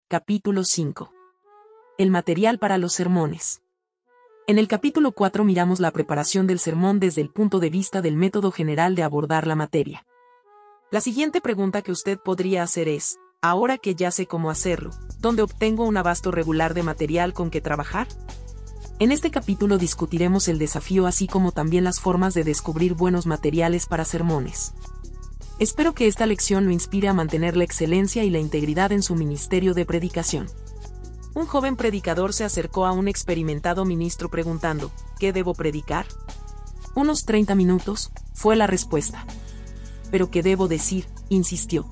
capítulo 5. El material para los sermones. En el capítulo 4 miramos la preparación del sermón desde el punto de vista del método general de abordar la materia. La siguiente pregunta que usted podría hacer es, ahora que ya sé cómo hacerlo, ¿dónde obtengo un abasto regular de material con que trabajar? En este capítulo discutiremos el desafío así como también las formas de descubrir buenos materiales para sermones. Espero que esta lección lo inspire a mantener la excelencia y la integridad en su ministerio de predicación. Un joven predicador se acercó a un experimentado ministro preguntando, ¿qué debo predicar? Unos 30 minutos, fue la respuesta. ¿Pero qué debo decir?, insistió.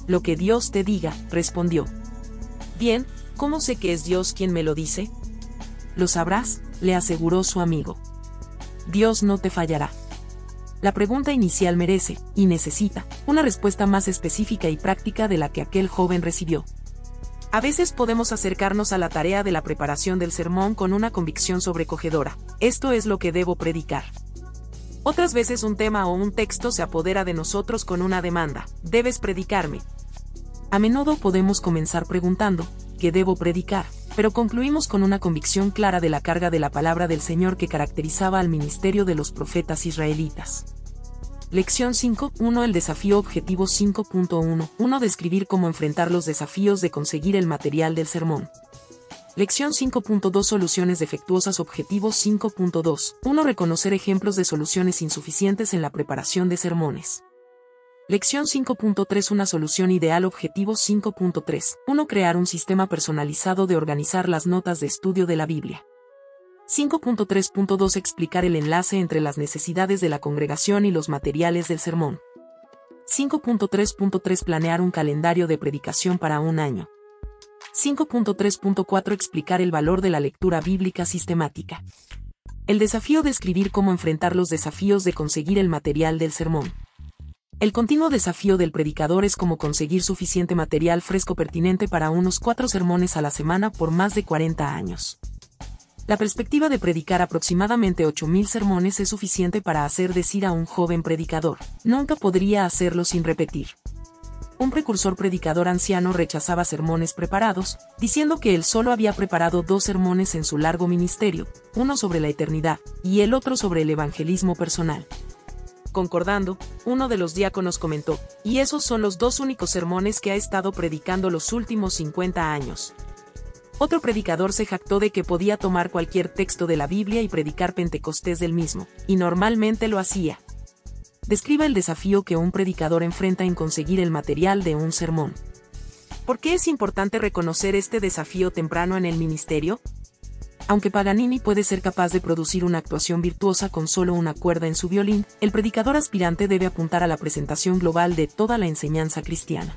Lo que Dios te diga, respondió. Bien, ¿cómo sé que es Dios quien me lo dice? Lo sabrás, le aseguró su amigo. Dios no te fallará. La pregunta inicial merece, y necesita, una respuesta más específica y práctica de la que aquel joven recibió. A veces podemos acercarnos a la tarea de la preparación del sermón con una convicción sobrecogedora, esto es lo que debo predicar. Otras veces un tema o un texto se apodera de nosotros con una demanda, debes predicarme. A menudo podemos comenzar preguntando, ¿qué debo predicar?, pero concluimos con una convicción clara de la carga de la palabra del Señor que caracterizaba al ministerio de los profetas israelitas. Lección 5.1 El desafío objetivo 5.1 1 Describir cómo enfrentar los desafíos de conseguir el material del sermón. Lección 5.2 Soluciones defectuosas objetivo 5.2 1 Reconocer ejemplos de soluciones insuficientes en la preparación de sermones. Lección 5.3 Una solución ideal objetivo 5.3 1 Crear un sistema personalizado de organizar las notas de estudio de la Biblia. 5.3.2 Explicar el enlace entre las necesidades de la congregación y los materiales del sermón. 5.3.3 Planear un calendario de predicación para un año. 5.3.4 Explicar el valor de la lectura bíblica sistemática. El desafío de escribir cómo enfrentar los desafíos de conseguir el material del sermón. El continuo desafío del predicador es cómo conseguir suficiente material fresco pertinente para unos 4 sermones a la semana por más de 40 años. La perspectiva de predicar aproximadamente 8.000 sermones es suficiente para hacer decir a un joven predicador, nunca podría hacerlo sin repetir. Un precursor predicador anciano rechazaba sermones preparados, diciendo que él solo había preparado 2 sermones en su largo ministerio, uno sobre la eternidad, y el otro sobre el evangelismo personal. Concordando, uno de los diáconos comentó, y esos son los 2 únicos sermones que ha estado predicando los últimos 50 años. Otro predicador se jactó de que podía tomar cualquier texto de la Biblia y predicar Pentecostés del mismo, y normalmente lo hacía. Describa el desafío que un predicador enfrenta en conseguir el material de un sermón. ¿Por qué es importante reconocer este desafío temprano en el ministerio? Aunque Paganini puede ser capaz de producir una actuación virtuosa con solo una cuerda en su violín, el predicador aspirante debe apuntar a la presentación global de toda la enseñanza cristiana.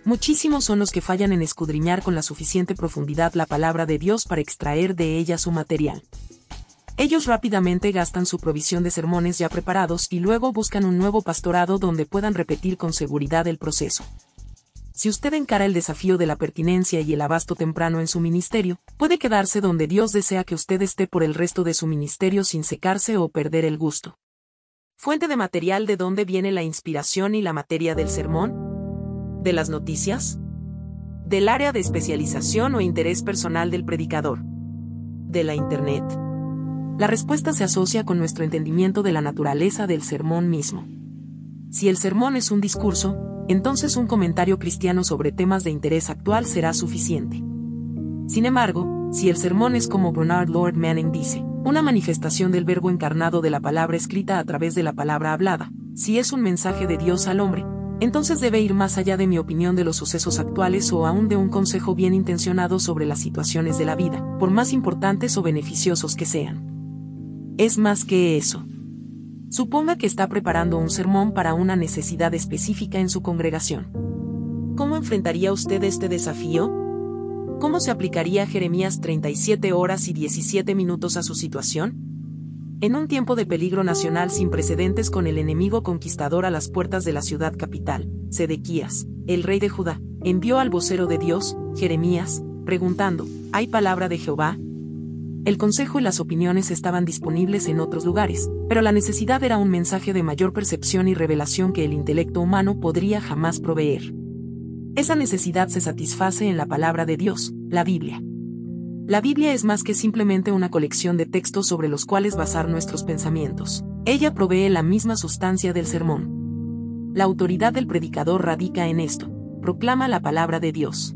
Muchísimos son los que fallan en escudriñar con la suficiente profundidad la palabra de Dios para extraer de ella su material. Ellos rápidamente gastan su provisión de sermones ya preparados y luego buscan un nuevo pastorado donde puedan repetir con seguridad el proceso. Si usted encara el desafío de la pertinencia y el abasto temprano en su ministerio, puede quedarse donde Dios desea que usted esté por el resto de su ministerio sin secarse o perder el gusto. Fuente de material: ¿de dónde viene la inspiración y la materia del sermón? ¿De las noticias? ¿Del área de especialización o interés personal del predicador? ¿De la Internet? La respuesta se asocia con nuestro entendimiento de la naturaleza del sermón mismo. Si el sermón es un discurso, entonces un comentario cristiano sobre temas de interés actual será suficiente. Sin embargo, si el sermón es, como Bernard Lord Manning dice, una manifestación del verbo encarnado de la palabra escrita a través de la palabra hablada, si es un mensaje de Dios al hombre, entonces debe ir más allá de mi opinión de los sucesos actuales o aún de un consejo bien intencionado sobre las situaciones de la vida, por más importantes o beneficiosos que sean. Es más que eso. Suponga que está preparando un sermón para una necesidad específica en su congregación. ¿Cómo enfrentaría usted este desafío? ¿Cómo se aplicaría Jeremías 37 horas y 17 minutos a su situación? En un tiempo de peligro nacional sin precedentes con el enemigo conquistador a las puertas de la ciudad capital, Sedequías, el rey de Judá, envió al vocero de Dios, Jeremías, preguntando, ¿hay palabra de Jehová? El consejo y las opiniones estaban disponibles en otros lugares, pero la necesidad era un mensaje de mayor percepción y revelación que el intelecto humano podría jamás proveer. Esa necesidad se satisface en la palabra de Dios, la Biblia. La Biblia es más que simplemente una colección de textos sobre los cuales basar nuestros pensamientos. Ella provee la misma sustancia del sermón. La autoridad del predicador radica en esto: proclama la palabra de Dios.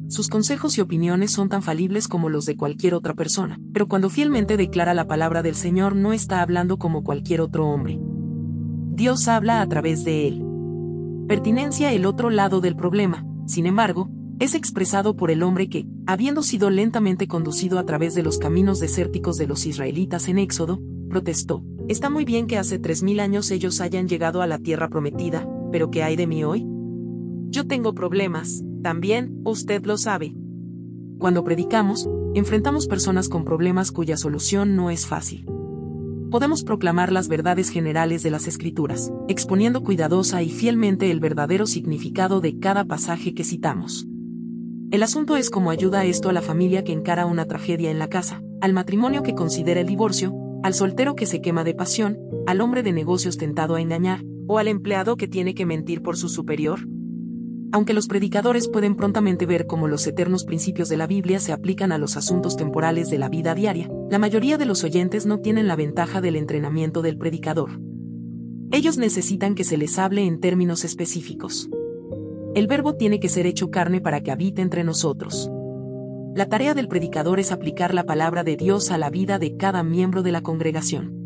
Sus consejos y opiniones son tan falibles como los de cualquier otra persona, pero cuando fielmente declara la palabra del Señor no está hablando como cualquier otro hombre. Dios habla a través de él. Pertinencia: el otro lado del problema, sin embargo, es expresado por el hombre que, habiendo sido lentamente conducido a través de los caminos desérticos de los israelitas en Éxodo, protestó: está muy bien que hace 3000 años ellos hayan llegado a la tierra prometida, pero ¿qué hay de mí hoy? Yo tengo problemas, también, usted lo sabe. Cuando predicamos, enfrentamos personas con problemas cuya solución no es fácil. Podemos proclamar las verdades generales de las Escrituras, exponiendo cuidadosa y fielmente el verdadero significado de cada pasaje que citamos. El asunto es cómo ayuda esto a la familia que encara una tragedia en la casa, al matrimonio que considera el divorcio, al soltero que se quema de pasión, al hombre de negocios tentado a engañar, o al empleado que tiene que mentir por su superior. Aunque los predicadores pueden prontamente ver cómo los eternos principios de la Biblia se aplican a los asuntos temporales de la vida diaria, la mayoría de los oyentes no tienen la ventaja del entrenamiento del predicador. Ellos necesitan que se les hable en términos específicos. El verbo tiene que ser hecho carne para que habite entre nosotros. La tarea del predicador es aplicar la palabra de Dios a la vida de cada miembro de la congregación.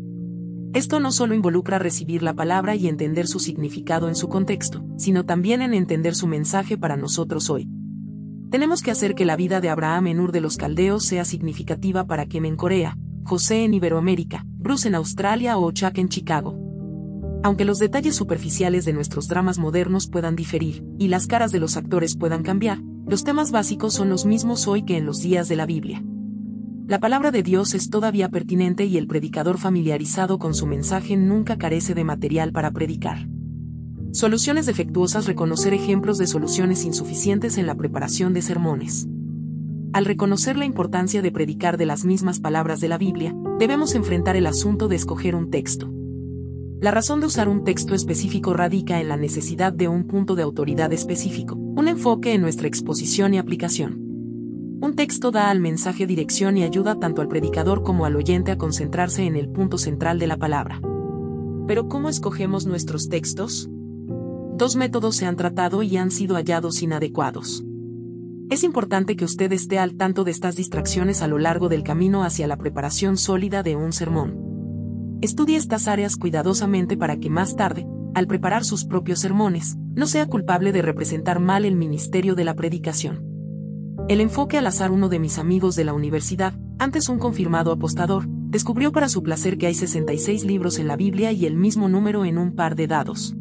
Esto no solo involucra recibir la palabra y entender su significado en su contexto, sino también en entender su mensaje para nosotros hoy. Tenemos que hacer que la vida de Abraham en Ur de los Caldeos sea significativa para Kem en Corea, José en Iberoamérica, Bruce en Australia o Chuck en Chicago. Aunque los detalles superficiales de nuestros dramas modernos puedan diferir, y las caras de los actores puedan cambiar, los temas básicos son los mismos hoy que en los días de la Biblia. La palabra de Dios es todavía pertinente y el predicador familiarizado con su mensaje nunca carece de material para predicar. Soluciones defectuosas: reconocer ejemplos de soluciones insuficientes en la preparación de sermones. Al reconocer la importancia de predicar de las mismas palabras de la Biblia, debemos enfrentar el asunto de escoger un texto. La razón de usar un texto específico radica en la necesidad de un punto de autoridad específico, un enfoque en nuestra exposición y aplicación. Un texto da al mensaje dirección y ayuda tanto al predicador como al oyente a concentrarse en el punto central de la palabra. ¿Pero cómo escogemos nuestros textos? Dos métodos se han tratado y han sido hallados inadecuados. Es importante que usted esté al tanto de estas distracciones a lo largo del camino hacia la preparación sólida de un sermón. Estudie estas áreas cuidadosamente para que más tarde, al preparar sus propios sermones, no sea culpable de representar mal el ministerio de la predicación. El enfoque al azar: uno de mis amigos de la universidad, antes un confirmado apostador, descubrió para su placer que hay 66 libros en la Biblia y el mismo número en un par de dados.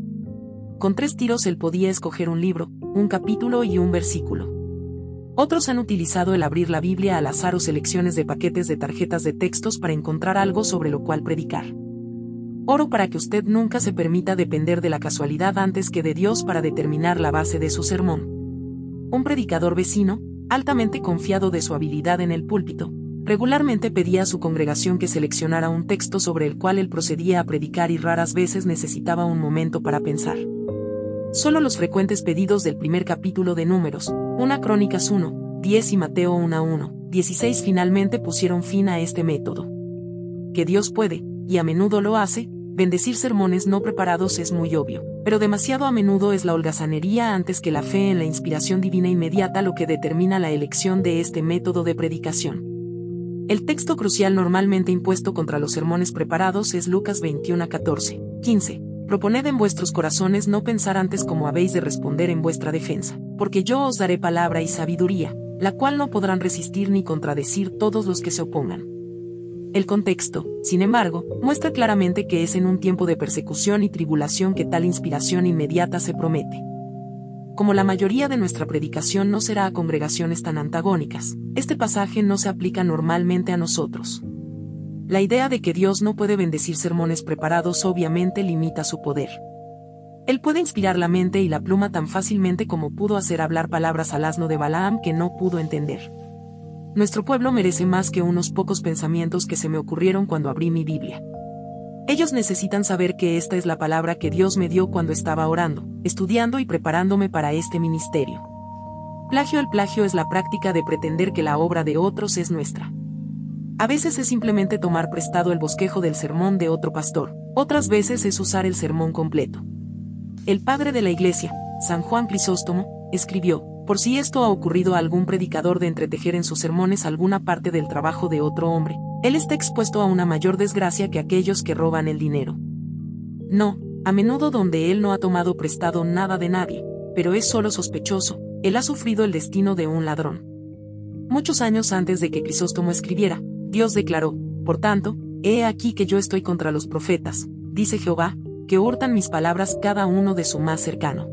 Con 3 tiros él podía escoger un libro, un capítulo y un versículo. Otros han utilizado el abrir la Biblia al azar o selecciones de paquetes de tarjetas de textos para encontrar algo sobre lo cual predicar. Oro para que usted nunca se permita depender de la casualidad antes que de Dios para determinar la base de su sermón. Un predicador vecino, altamente confiado de su habilidad en el púlpito, regularmente pedía a su congregación que seleccionara un texto sobre el cual él procedía a predicar y raras veces necesitaba un momento para pensar. Solo los frecuentes pedidos del primer capítulo de Números, 1 Crónicas 1, 10 y Mateo 1, 16 finalmente pusieron fin a este método. Que Dios puede, y a menudo lo hace, bendecir sermones no preparados es muy obvio, pero demasiado a menudo es la holgazanería antes que la fe en la inspiración divina inmediata lo que determina la elección de este método de predicación. El texto crucial normalmente impuesto contra los sermones preparados es Lucas 21:14, 15. Proponed en vuestros corazones no pensar antes cómo habéis de responder en vuestra defensa, porque yo os daré palabra y sabiduría, la cual no podrán resistir ni contradecir todos los que se opongan. El contexto, sin embargo, muestra claramente que es en un tiempo de persecución y tribulación que tal inspiración inmediata se promete. Como la mayoría de nuestra predicación no será a congregaciones tan antagónicas, este pasaje no se aplica normalmente a nosotros. La idea de que Dios no puede bendecir sermones preparados obviamente limita su poder. Él puede inspirar la mente y la pluma tan fácilmente como pudo hacer hablar palabras al asno de Balaam que no pudo entender. Nuestro pueblo merece más que unos pocos pensamientos que se me ocurrieron cuando abrí mi Biblia. Ellos necesitan saber que esta es la palabra que Dios me dio cuando estaba orando, estudiando y preparándome para este ministerio. Plagio. El plagio es la práctica de pretender que la obra de otros es nuestra. A veces es simplemente tomar prestado el bosquejo del sermón de otro pastor, otras veces es usar el sermón completo. El padre de la Iglesia, San Juan Crisóstomo, escribió: por si esto ha ocurrido a algún predicador de entretejer en sus sermones alguna parte del trabajo de otro hombre, él está expuesto a una mayor desgracia que aquellos que roban el dinero. No, a menudo donde él no ha tomado prestado nada de nadie, pero es solo sospechoso, él ha sufrido el destino de un ladrón. Muchos años antes de que Crisóstomo escribiera, Dios declaró: por tanto, he aquí que yo estoy contra los profetas, dice Jehová, que hurtan mis palabras cada uno de su más cercano.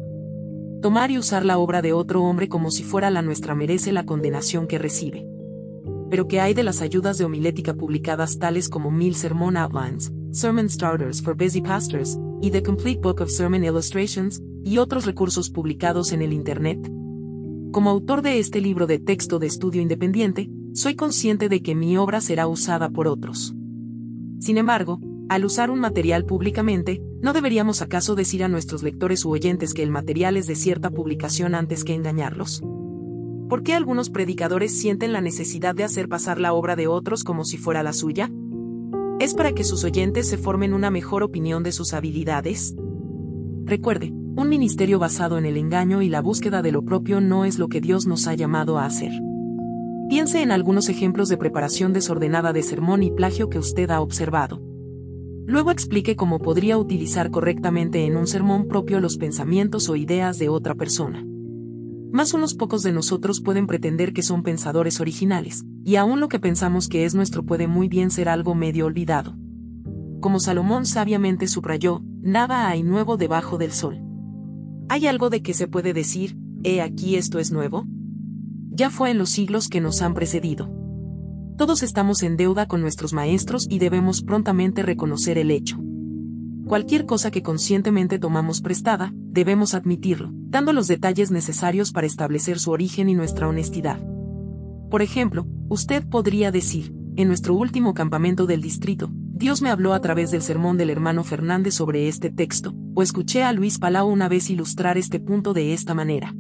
Tomar y usar la obra de otro hombre como si fuera la nuestra merece la condenación que recibe. Pero ¿qué hay de las ayudas de homilética publicadas tales como 1000 Sermon Outlines, Sermon Starters for Busy Pastors, y The Complete Book of Sermon Illustrations, y otros recursos publicados en el Internet? Como autor de este libro de texto de estudio independiente, soy consciente de que mi obra será usada por otros. Sin embargo, al usar un material públicamente, ¿no deberíamos acaso decir a nuestros lectores u oyentes que el material es de cierta publicación antes que engañarlos? ¿Por qué algunos predicadores sienten la necesidad de hacer pasar la obra de otros como si fuera la suya? ¿Es para que sus oyentes se formen una mejor opinión de sus habilidades? Recuerde, un ministerio basado en el engaño y la búsqueda de lo propio no es lo que Dios nos ha llamado a hacer. Piense en algunos ejemplos de preparación desordenada de sermón y plagio que usted ha observado. Luego explique cómo podría utilizar correctamente en un sermón propio los pensamientos o ideas de otra persona. Más unos pocos de nosotros pueden pretender que son pensadores originales, y aún lo que pensamos que es nuestro puede muy bien ser algo medio olvidado. Como Salomón sabiamente subrayó, nada hay nuevo debajo del sol. ¿Hay algo de que se puede decir, he aquí esto es nuevo? Ya fue en los siglos que nos han precedido. Todos estamos en deuda con nuestros maestros y debemos prontamente reconocer el hecho. Cualquier cosa que conscientemente tomamos prestada, debemos admitirlo, dando los detalles necesarios para establecer su origen y nuestra honestidad. Por ejemplo, usted podría decir: en nuestro último campamento del distrito, Dios me habló a través del sermón del hermano Fernández sobre este texto, o escuché a Luis Palau una vez ilustrar este punto de esta manera.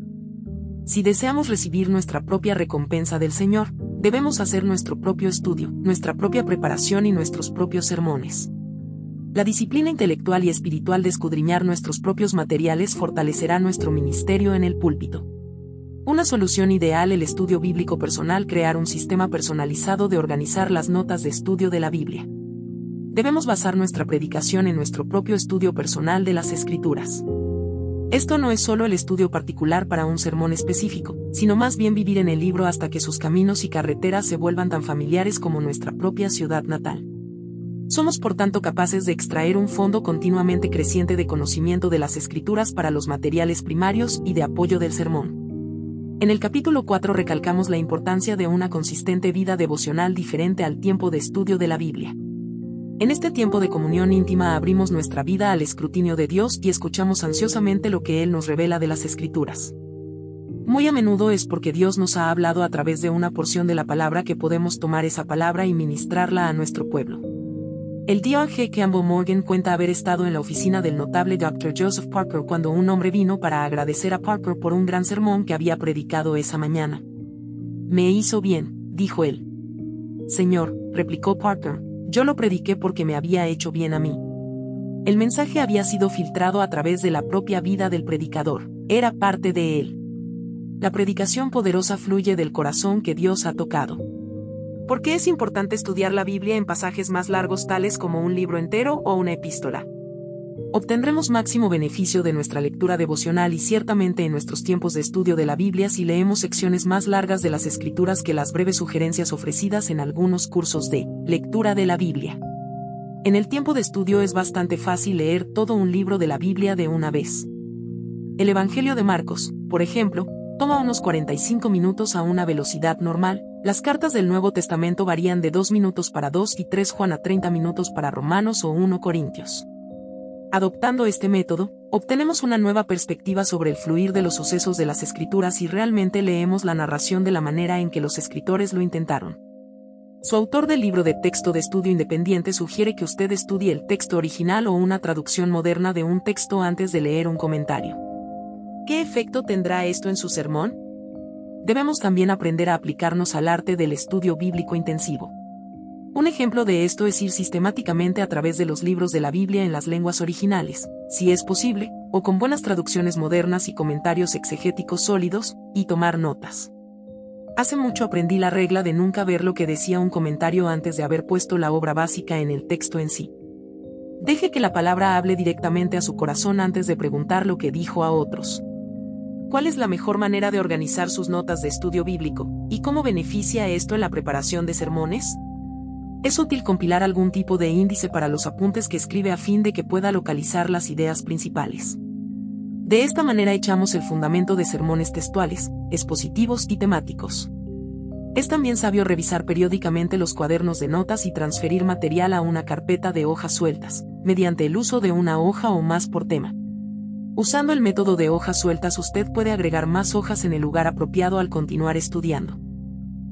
Si deseamos recibir nuestra propia recompensa del Señor, debemos hacer nuestro propio estudio, nuestra propia preparación y nuestros propios sermones. La disciplina intelectual y espiritual de escudriñar nuestros propios materiales fortalecerá nuestro ministerio en el púlpito. Una solución ideal: el estudio bíblico personal. Crear un sistema personalizado de organizar las notas de estudio de la Biblia. Debemos basar nuestra predicación en nuestro propio estudio personal de las Escrituras. Esto no es solo el estudio particular para un sermón específico, sino más bien vivir en el libro hasta que sus caminos y carreteras se vuelvan tan familiares como nuestra propia ciudad natal. Somos por tanto capaces de extraer un fondo continuamente creciente de conocimiento de las Escrituras para los materiales primarios y de apoyo del sermón. En el capítulo 4 recalcamos la importancia de una consistente vida devocional diferente al tiempo de estudio de la Biblia. En este tiempo de comunión íntima abrimos nuestra vida al escrutinio de Dios y escuchamos ansiosamente lo que Él nos revela de las Escrituras. Muy a menudo es porque Dios nos ha hablado a través de una porción de la palabra que podemos tomar esa palabra y ministrarla a nuestro pueblo. El Dr. G. Campbell Morgan cuenta haber estado en la oficina del notable Dr. Joseph Parker cuando un hombre vino para agradecer a Parker por un gran sermón que había predicado esa mañana. «Me hizo bien», dijo él. «Señor», replicó Parker, «yo lo prediqué porque me había hecho bien a mí». El mensaje había sido filtrado a través de la propia vida del predicador, era parte de él. La predicación poderosa fluye del corazón que Dios ha tocado. ¿Por qué es importante estudiar la Biblia en pasajes más largos tales como un libro entero o una epístola? Obtendremos máximo beneficio de nuestra lectura devocional y ciertamente en nuestros tiempos de estudio de la Biblia si leemos secciones más largas de las Escrituras que las breves sugerencias ofrecidas en algunos cursos de lectura de la Biblia. En el tiempo de estudio es bastante fácil leer todo un libro de la Biblia de una vez. El Evangelio de Marcos, por ejemplo, toma unos 45 minutos a una velocidad normal. Las cartas del Nuevo Testamento varían de 2 minutos para 2 y 3 Juan a 30 minutos para Romanos o 1 Corintios. Adoptando este método, obtenemos una nueva perspectiva sobre el fluir de los sucesos de las Escrituras y realmente leemos la narración de la manera en que los escritores lo intentaron. Su autor del libro de texto de estudio independiente sugiere que usted estudie el texto original o una traducción moderna de un texto antes de leer un comentario. ¿Qué efecto tendrá esto en su sermón? Debemos también aprender a aplicarnos al arte del estudio bíblico intensivo. Un ejemplo de esto es ir sistemáticamente a través de los libros de la Biblia en las lenguas originales, si es posible, o con buenas traducciones modernas y comentarios exegéticos sólidos, y tomar notas. Hace mucho aprendí la regla de nunca ver lo que decía un comentario antes de haber puesto la obra básica en el texto en sí. Deje que la palabra hable directamente a su corazón antes de preguntar lo que dijo a otros. ¿Cuál es la mejor manera de organizar sus notas de estudio bíblico, y cómo beneficia esto en la preparación de sermones? Es útil compilar algún tipo de índice para los apuntes que escribe a fin de que pueda localizar las ideas principales. De esta manera echamos el fundamento de sermones textuales, expositivos y temáticos. Es también sabio revisar periódicamente los cuadernos de notas y transferir material a una carpeta de hojas sueltas, mediante el uso de una hoja o más por tema. Usando el método de hojas sueltas usted puede agregar más hojas en el lugar apropiado al continuar estudiando.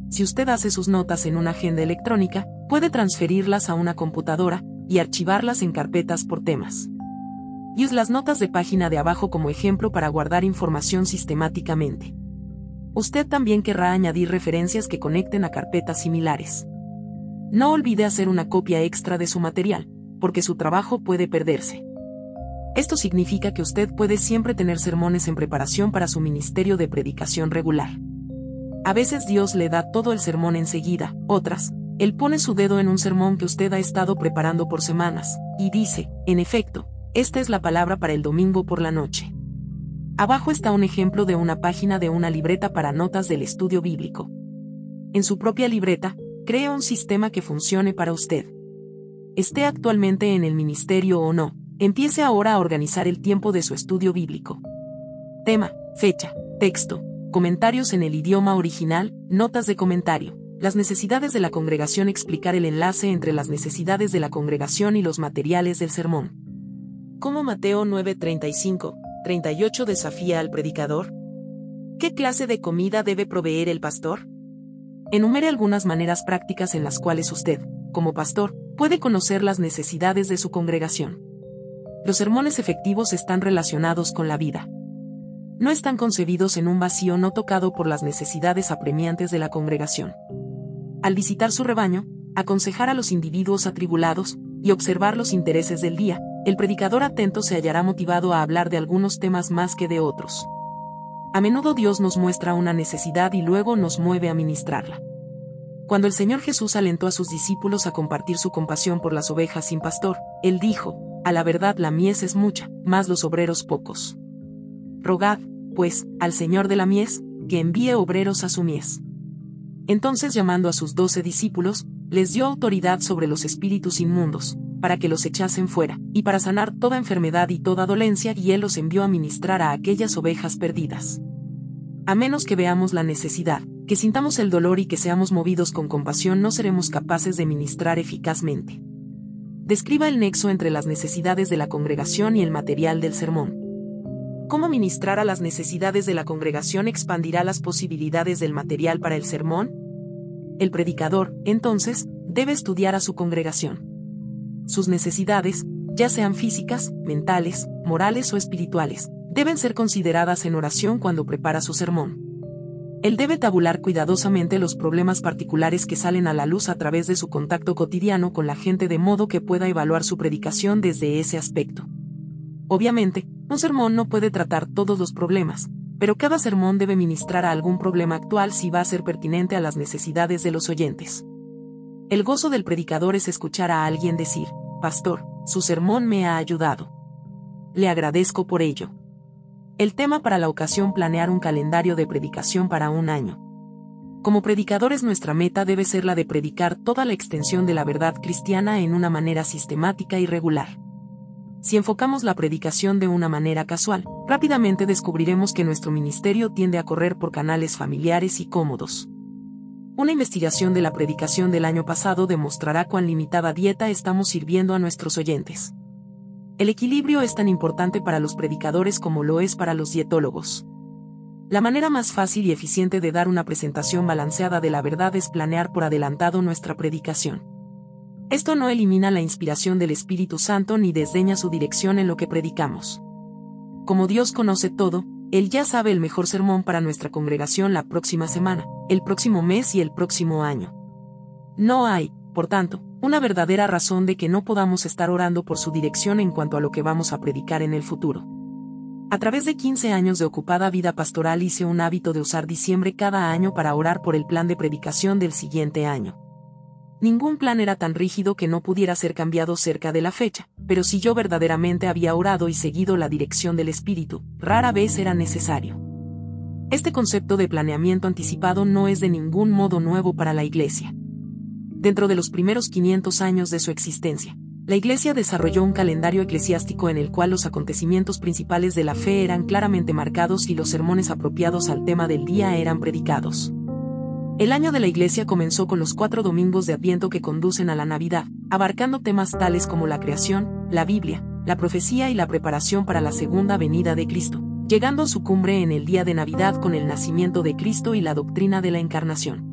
Si usted hace sus notas en una agenda electrónica, puede transferirlas a una computadora y archivarlas en carpetas por temas. Use las notas de página de abajo como ejemplo para guardar información sistemáticamente. Usted también querrá añadir referencias que conecten a carpetas similares. No olvide hacer una copia extra de su material, porque su trabajo puede perderse. Esto significa que usted puede siempre tener sermones en preparación para su ministerio de predicación regular. A veces Dios le da todo el sermón enseguida, otras, Él pone su dedo en un sermón que usted ha estado preparando por semanas, y dice, en efecto, esta es la palabra para el domingo por la noche. Abajo está un ejemplo de una página de una libreta para notas del estudio bíblico. En su propia libreta, cree un sistema que funcione para usted. Esté actualmente en el ministerio o no, empiece ahora a organizar el tiempo de su estudio bíblico. Tema, fecha, texto, comentarios en el idioma original, notas de comentario, las necesidades de la congregación, explicar el enlace entre las necesidades de la congregación y los materiales del sermón. ¿Cómo Mateo 9:35-38 desafía al predicador? ¿Qué clase de comida debe proveer el pastor? Enumere algunas maneras prácticas en las cuales usted, como pastor, puede conocer las necesidades de su congregación. Los sermones efectivos están relacionados con la vida. No están concebidos en un vacío no tocado por las necesidades apremiantes de la congregación. Al visitar su rebaño, aconsejar a los individuos atribulados, y observar los intereses del día, el predicador atento se hallará motivado a hablar de algunos temas más que de otros. A menudo Dios nos muestra una necesidad y luego nos mueve a ministrarla. Cuando el Señor Jesús alentó a sus discípulos a compartir su compasión por las ovejas sin pastor, Él dijo, a la verdad la mies es mucha, mas los obreros pocos. Rogad, pues, al Señor de la mies, que envíe obreros a su mies. Entonces llamando a sus 12 discípulos, les dio autoridad sobre los espíritus inmundos, para que los echasen fuera, y para sanar toda enfermedad y toda dolencia, y Él los envió a ministrar a aquellas ovejas perdidas. A menos que veamos la necesidad, que sintamos el dolor y que seamos movidos con compasión, no seremos capaces de ministrar eficazmente. Describa el nexo entre las necesidades de la congregación y el material del sermón. ¿Cómo ministrar a las necesidades de la congregación expandirá las posibilidades del material para el sermón? El predicador, entonces, debe estudiar a su congregación. Sus necesidades, ya sean físicas, mentales, morales o espirituales, deben ser consideradas en oración cuando prepara su sermón. Él debe tabular cuidadosamente los problemas particulares que salen a la luz a través de su contacto cotidiano con la gente, de modo que pueda evaluar su predicación desde ese aspecto. Obviamente, un sermón no puede tratar todos los problemas, pero cada sermón debe ministrar a algún problema actual si va a ser pertinente a las necesidades de los oyentes. El gozo del predicador es escuchar a alguien decir, Pastor, su sermón me ha ayudado. Le agradezco por ello. El tema para la ocasión: planear un calendario de predicación para un año. Como predicadores, nuestra meta debe ser la de predicar toda la extensión de la verdad cristiana en una manera sistemática y regular. Si enfocamos la predicación de una manera casual, rápidamente descubriremos que nuestro ministerio tiende a correr por canales familiares y cómodos. Una investigación de la predicación del año pasado demostrará cuán limitada dieta estamos sirviendo a nuestros oyentes. El equilibrio es tan importante para los predicadores como lo es para los dietólogos. La manera más fácil y eficiente de dar una presentación balanceada de la verdad es planear por adelantado nuestra predicación. Esto no elimina la inspiración del Espíritu Santo ni desdeña su dirección en lo que predicamos. Como Dios conoce todo, Él ya sabe el mejor sermón para nuestra congregación la próxima semana, el próximo mes y el próximo año. No hay, por tanto, una verdadera razón de que no podamos estar orando por su dirección en cuanto a lo que vamos a predicar en el futuro. A través de 15 años de ocupada vida pastoral hice un hábito de usar diciembre cada año para orar por el plan de predicación del siguiente año. Ningún plan era tan rígido que no pudiera ser cambiado cerca de la fecha, pero si yo verdaderamente había orado y seguido la dirección del Espíritu, rara vez era necesario. Este concepto de planeamiento anticipado no es de ningún modo nuevo para la Iglesia. Dentro de los primeros 500 años de su existencia, la Iglesia desarrolló un calendario eclesiástico en el cual los acontecimientos principales de la fe eran claramente marcados y los sermones apropiados al tema del día eran predicados. El año de la Iglesia comenzó con los 4 domingos de Adviento que conducen a la Navidad, abarcando temas tales como la creación, la Biblia, la profecía y la preparación para la segunda venida de Cristo, llegando a su cumbre en el día de Navidad con el nacimiento de Cristo y la doctrina de la Encarnación.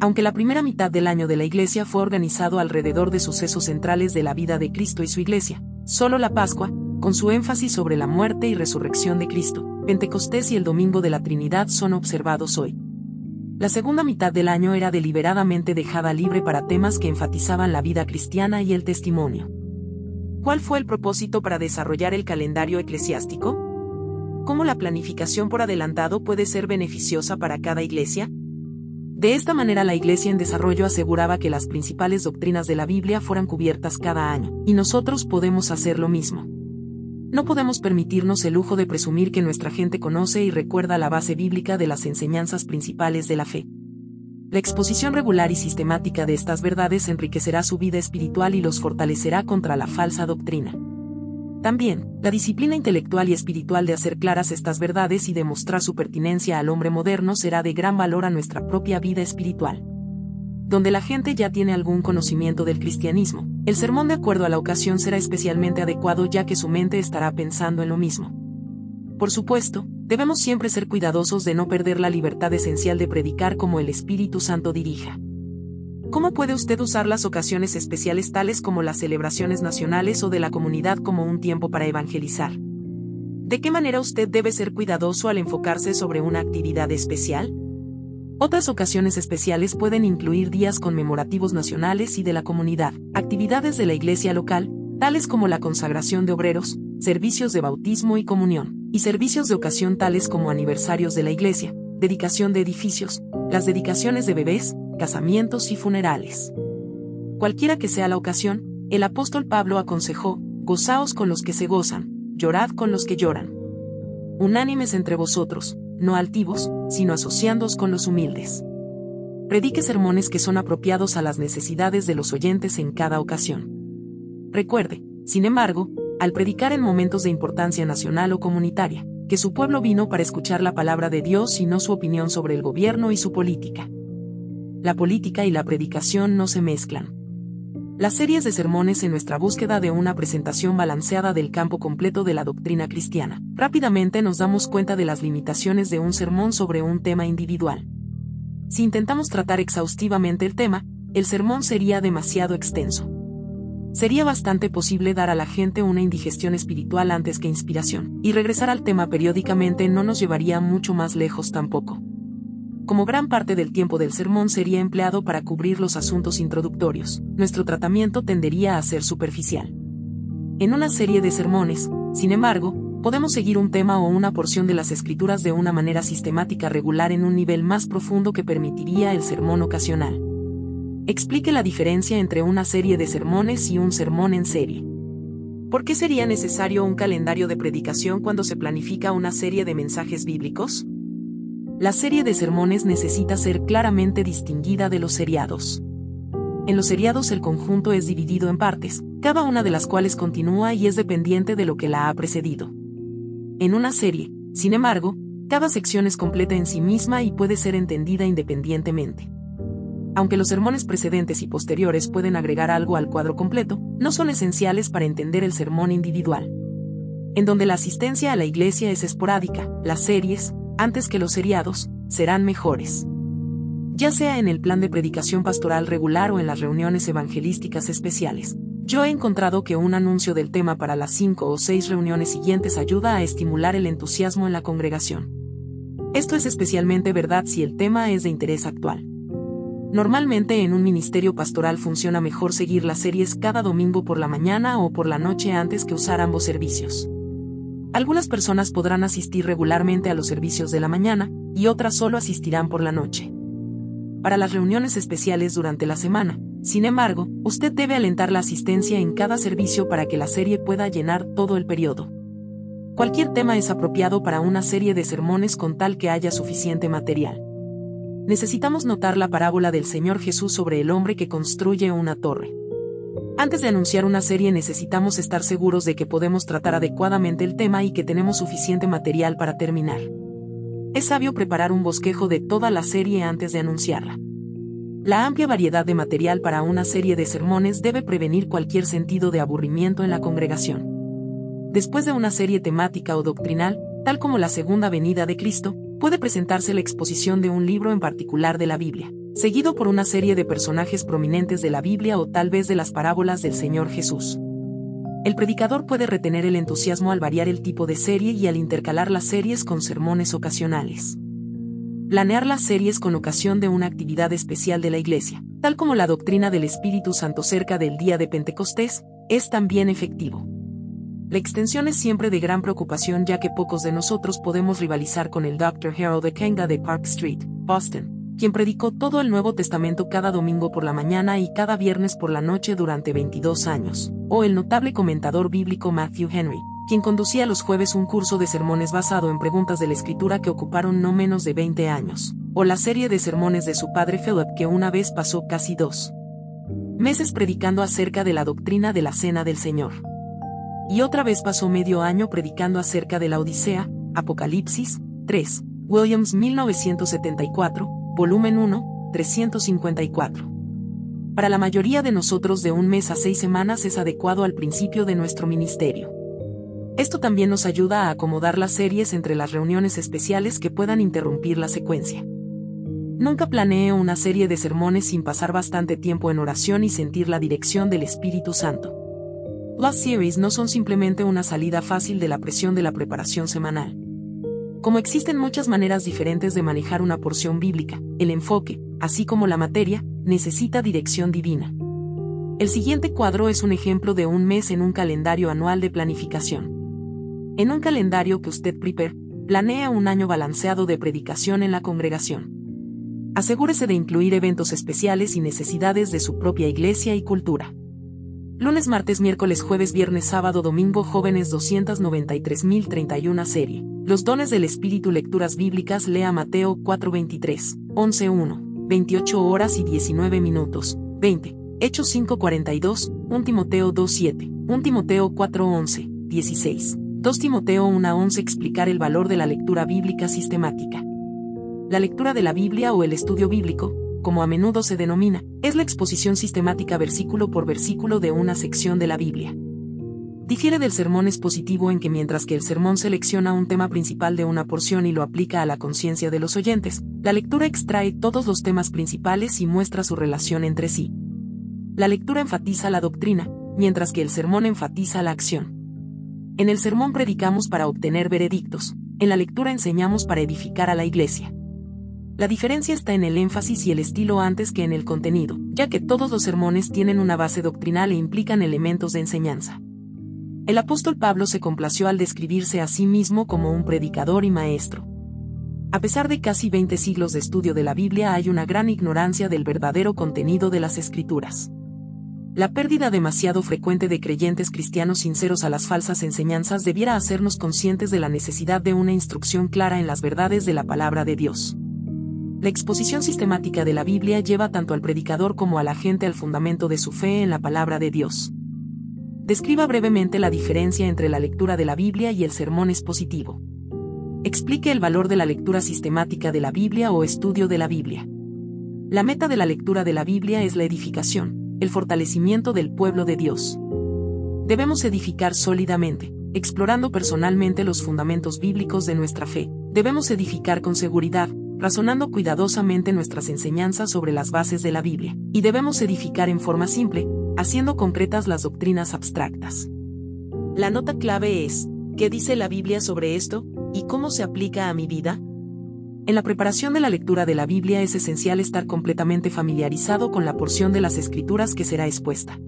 Aunque la primera mitad del año de la Iglesia fue organizado alrededor de sucesos centrales de la vida de Cristo y su Iglesia, solo la Pascua, con su énfasis sobre la muerte y resurrección de Cristo, Pentecostés y el Domingo de la Trinidad son observados hoy. La segunda mitad del año era deliberadamente dejada libre para temas que enfatizaban la vida cristiana y el testimonio. ¿Cuál fue el propósito para desarrollar el calendario eclesiástico? ¿Cómo la planificación por adelantado puede ser beneficiosa para cada iglesia? De esta manera la Iglesia en desarrollo aseguraba que las principales doctrinas de la Biblia fueran cubiertas cada año, y nosotros podemos hacer lo mismo. No podemos permitirnos el lujo de presumir que nuestra gente conoce y recuerda la base bíblica de las enseñanzas principales de la fe. La exposición regular y sistemática de estas verdades enriquecerá su vida espiritual y los fortalecerá contra la falsa doctrina. También, la disciplina intelectual y espiritual de hacer claras estas verdades y demostrar su pertinencia al hombre moderno será de gran valor a nuestra propia vida espiritual. Donde la gente ya tiene algún conocimiento del cristianismo, el sermón de acuerdo a la ocasión será especialmente adecuado ya que su mente estará pensando en lo mismo. Por supuesto, debemos siempre ser cuidadosos de no perder la libertad esencial de predicar como el Espíritu Santo dirija. ¿Cómo puede usted usar las ocasiones especiales tales como las celebraciones nacionales o de la comunidad como un tiempo para evangelizar? ¿De qué manera usted debe ser cuidadoso al enfocarse sobre una actividad especial? Otras ocasiones especiales pueden incluir días conmemorativos nacionales y de la comunidad, actividades de la iglesia local, tales como la consagración de obreros, servicios de bautismo y comunión, y servicios de ocasión tales como aniversarios de la iglesia, dedicación de edificios, las dedicaciones de bebés, casamientos y funerales. Cualquiera que sea la ocasión, el apóstol Pablo aconsejó: gozaos con los que se gozan, llorad con los que lloran. Unánimes entre vosotros, no altivos, sino asociándoos con los humildes. Predique sermones que son apropiados a las necesidades de los oyentes en cada ocasión. Recuerde, sin embargo, al predicar en momentos de importancia nacional o comunitaria, que su pueblo vino para escuchar la palabra de Dios y no su opinión sobre el gobierno y su política. La política y la predicación no se mezclan. Las series de sermones en nuestra búsqueda de una presentación balanceada del campo completo de la doctrina cristiana. Rápidamente nos damos cuenta de las limitaciones de un sermón sobre un tema individual. Si intentamos tratar exhaustivamente el tema, el sermón sería demasiado extenso. Sería bastante posible dar a la gente una indigestión espiritual antes que inspiración, y regresar al tema periódicamente no nos llevaría mucho más lejos tampoco. Como gran parte del tiempo del sermón sería empleado para cubrir los asuntos introductorios, nuestro tratamiento tendería a ser superficial. En una serie de sermones, sin embargo, podemos seguir un tema o una porción de las Escrituras de una manera sistemática regular en un nivel más profundo que permitiría el sermón ocasional. Explique la diferencia entre una serie de sermones y un sermón en serie. ¿Por qué sería necesario un calendario de predicación cuando se planifica una serie de mensajes bíblicos? La serie de sermones necesita ser claramente distinguida de los seriados. En los seriados el conjunto es dividido en partes, cada una de las cuales continúa y es dependiente de lo que la ha precedido. En una serie, sin embargo, cada sección es completa en sí misma y puede ser entendida independientemente. Aunque los sermones precedentes y posteriores pueden agregar algo al cuadro completo, no son esenciales para entender el sermón individual. En donde la asistencia a la iglesia es esporádica, las series, antes que los seriados, serán mejores. Ya sea en el plan de predicación pastoral regular o en las reuniones evangelísticas especiales, yo he encontrado que un anuncio del tema para las 5 o 6 reuniones siguientes ayuda a estimular el entusiasmo en la congregación. Esto es especialmente verdad si el tema es de interés actual. Normalmente en un ministerio pastoral funciona mejor seguir las series cada domingo por la mañana o por la noche antes que usar ambos servicios. Algunas personas podrán asistir regularmente a los servicios de la mañana, y otras solo asistirán por la noche. Para las reuniones especiales durante la semana, sin embargo, usted debe alentar la asistencia en cada servicio para que la serie pueda llenar todo el periodo. Cualquier tema es apropiado para una serie de sermones con tal que haya suficiente material. Necesitamos notar la parábola del Señor Jesús sobre el hombre que construye una torre. Antes de anunciar una serie necesitamos estar seguros de que podemos tratar adecuadamente el tema y que tenemos suficiente material para terminar. Es sabio preparar un bosquejo de toda la serie antes de anunciarla. La amplia variedad de material para una serie de sermones debe prevenir cualquier sentido de aburrimiento en la congregación. Después de una serie temática o doctrinal, tal como la segunda venida de Cristo, puede presentarse la exposición de un libro en particular de la Biblia, seguido por una serie de personajes prominentes de la Biblia o tal vez de las parábolas del Señor Jesús. El predicador puede retener el entusiasmo al variar el tipo de serie y al intercalar las series con sermones ocasionales. Planear las series con ocasión de una actividad especial de la Iglesia, tal como la doctrina del Espíritu Santo cerca del día de Pentecostés, es también efectivo. La extensión es siempre de gran preocupación ya que pocos de nosotros podemos rivalizar con el Dr. Harold Ekenga de Park Street, Boston, quien predicó todo el Nuevo Testamento cada domingo por la mañana y cada viernes por la noche durante 22 años, o el notable comentador bíblico Matthew Henry, quien conducía los jueves un curso de sermones basado en preguntas de la Escritura que ocuparon no menos de 20 años, o la serie de sermones de su padre Philip que una vez pasó casi 2 meses predicando acerca de la doctrina de la Cena del Señor. Y otra vez pasó medio año predicando acerca de la Odisea, Apocalipsis, 3, Williams 1974, volumen 1, 354. Para la mayoría de nosotros de un mes a 6 semanas es adecuado al principio de nuestro ministerio. Esto también nos ayuda a acomodar las series entre las reuniones especiales que puedan interrumpir la secuencia. Nunca planee una serie de sermones sin pasar bastante tiempo en oración y sentir la dirección del Espíritu Santo. Las series no son simplemente una salida fácil de la presión de la preparación semanal. Como existen muchas maneras diferentes de manejar una porción bíblica, el enfoque, así como la materia, necesita dirección divina. El siguiente cuadro es un ejemplo de un mes en un calendario anual de planificación. En un calendario que usted prepare, planea un año balanceado de predicación en la congregación. Asegúrese de incluir eventos especiales y necesidades de su propia iglesia y cultura. Lunes, martes, miércoles, jueves, viernes, sábado, domingo, jóvenes 293.031 serie. Los dones del Espíritu, lecturas bíblicas, lea Mateo 4:23, 11:1, 28 horas y 19 minutos, 20, Hechos 5:42, 1 Timoteo 2:7, 1 Timoteo 4:11, 16, 2 Timoteo 1:11. Explicar el valor de la lectura bíblica sistemática. La lectura de la Biblia o el estudio bíblico, como a menudo se denomina, es la exposición sistemática versículo por versículo de una sección de la Biblia. Difiere del sermón expositivo en que mientras que el sermón selecciona un tema principal de una porción y lo aplica a la conciencia de los oyentes, la lectura extrae todos los temas principales y muestra su relación entre sí. La lectura enfatiza la doctrina, mientras que el sermón enfatiza la acción. En el sermón predicamos para obtener veredictos, en la lectura enseñamos para edificar a la iglesia. La diferencia está en el énfasis y el estilo antes que en el contenido, ya que todos los sermones tienen una base doctrinal e implican elementos de enseñanza. El apóstol Pablo se complació al describirse a sí mismo como un predicador y maestro. A pesar de casi 20 siglos de estudio de la Biblia, hay una gran ignorancia del verdadero contenido de las Escrituras. La pérdida demasiado frecuente de creyentes cristianos sinceros a las falsas enseñanzas debiera hacernos conscientes de la necesidad de una instrucción clara en las verdades de la palabra de Dios. La exposición sistemática de la Biblia lleva tanto al predicador como a la gente al fundamento de su fe en la palabra de Dios. Describa brevemente la diferencia entre la lectura de la Biblia y el sermón expositivo. Explique el valor de la lectura sistemática de la Biblia o estudio de la Biblia. La meta de la lectura de la Biblia es la edificación, el fortalecimiento del pueblo de Dios. Debemos edificar sólidamente, explorando personalmente los fundamentos bíblicos de nuestra fe, Debemos edificar con seguridad, razonando cuidadosamente nuestras enseñanzas sobre las bases de la Biblia, y debemos edificar en forma simple, haciendo concretas las doctrinas abstractas. La nota clave es, ¿qué dice la Biblia sobre esto, y cómo se aplica a mi vida? En la preparación de la lectura de la Biblia es esencial estar completamente familiarizado con la porción de las Escrituras que será expuesta.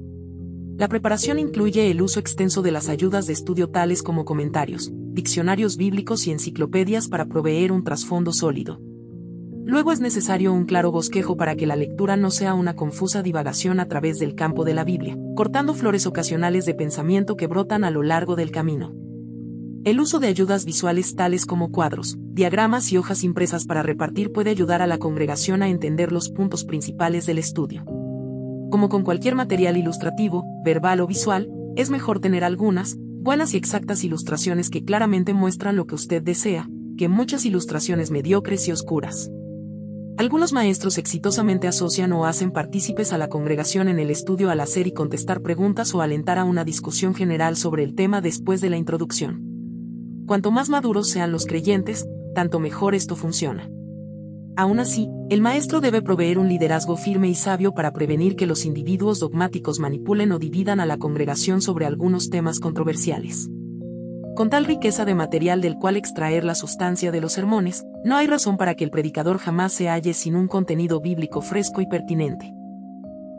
La preparación incluye el uso extenso de las ayudas de estudio tales como comentarios, diccionarios bíblicos y enciclopedias para proveer un trasfondo sólido. Luego es necesario un claro bosquejo para que la lectura no sea una confusa divagación a través del campo de la Biblia, cortando flores ocasionales de pensamiento que brotan a lo largo del camino. El uso de ayudas visuales tales como cuadros, diagramas y hojas impresas para repartir puede ayudar a la congregación a entender los puntos principales del estudio. Como con cualquier material ilustrativo, verbal o visual, es mejor tener algunas, buenas y exactas ilustraciones que claramente muestran lo que usted desea, que muchas ilustraciones mediocres y oscuras. Algunos maestros exitosamente asocian o hacen partícipes a la congregación en el estudio al hacer y contestar preguntas o alentar a una discusión general sobre el tema después de la introducción. Cuanto más maduros sean los creyentes, tanto mejor esto funciona. Aún así, el maestro debe proveer un liderazgo firme y sabio para prevenir que los individuos dogmáticos manipulen o dividan a la congregación sobre algunos temas controversiales. Con tal riqueza de material del cual extraer la sustancia de los sermones, no hay razón para que el predicador jamás se halle sin un contenido bíblico fresco y pertinente.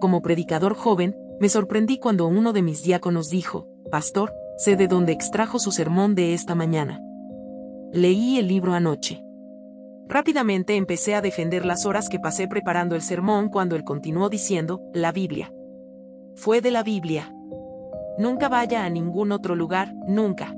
Como predicador joven, me sorprendí cuando uno de mis diáconos dijo: «Pastor, sé de dónde extrajo su sermón de esta mañana. Leí el libro anoche». Rápidamente empecé a defender las horas que pasé preparando el sermón cuando él continuó diciendo: «La Biblia. Fue de la Biblia. Nunca vaya a ningún otro lugar, nunca».